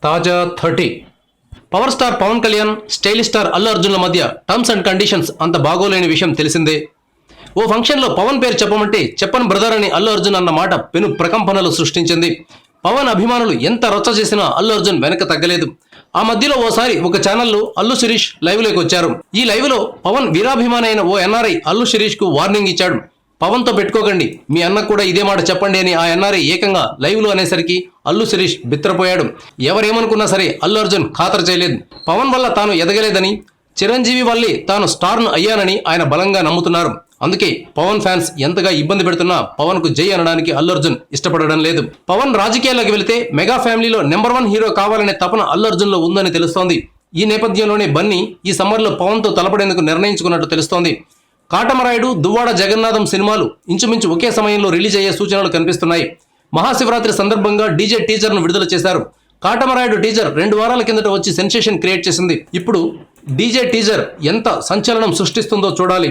తాజా 30 power star Pawan Kalyan, stylish star Allu అర్జున్ల మధ్య టర్మ్స్ అండ్ కండిషన్స్ అంత బాగోలేని విషయం తెలిసిందే. ఓ ఫంక్షన్లో పవన్ పేరు చెప్పమంటే చెప్పను బ్రదర్ అని అల్లు అర్జున్ అన్న మాట పెను ప్రకంపనలు సృష్టించింది. పవన్ అభిమానులు ఎంత రచ్చ చేసినా అల్లు అర్జున్ వెనక తగ్గలేదు. ఆ మధ్యలో ఓసారి ఒక ఛానల్లో అల్లు శిరీష్ లైవ్లోకి వచ్చారు. ఈ లైవ్లో పవన్ వీరాభిమాని అయిన ఓ ఎన్ఆర్ఐ అల్లు శిరీష్ కు వార్నింగ్ ఇచ్చాడు. పవన్తో పెట్టుకోకండి, మీ అన్నకు కూడా ఇదే మాట చెప్పండి అని ఆ ఎన్ఆర్ఐ ఏకంగా లైవ్లో అనేసరికి అల్లు శిరీష్ బిత్రపోయాడు. ఎవరేమనుకున్నా సరే అల్లు అర్జున్ ఖాతరు చేయలేదు. పవన్ వల్ల తాను ఎదగలేదని, చిరంజీవి వల్లే తాను స్టార్ను అయ్యానని ఆయన బలంగా నమ్ముతున్నారు. అందుకే పవన్ ఫ్యాన్స్ ఎంతగా ఇబ్బంది పెడుతున్నా పవన్ కు జై అనడానికి అల్లు అర్జున్ ఇష్టపడడం లేదు. పవన్ రాజకీయాల్లోకి వెళితే మెగా ఫ్యామిలీలో నెంబర్ 1 హీరో కావాలనే తపన అల్లు అర్జున్ లో ఉందని తెలుస్తోంది. ఈ నేపథ్యంలోనే బన్నీ ఈ సమ్మర్లో పవన్ తో తలపడేందుకు నిర్ణయించుకున్నట్టు తెలుస్తోంది. కాటమరాయుడు, దువ్వాడ జగన్నాథం సినిమాలు ఇంచుమించు ఒకే సమయంలో రిలీజ్ అయ్యే సూచనలు కనిపిస్తున్నాయి. మహాశివరాత్రి సందర్భంగా డీజే టీజర్ ను విడుదల చేశారు. కాటమరాయుడు టీజర్ 2 వారాల కిందట వచ్చి సెన్సేషన్ క్రియేట్ చేసింది. ఇప్పుడు డీజే టీజర్ ఎంత సంచలనం సృష్టిస్తుందో చూడాలి.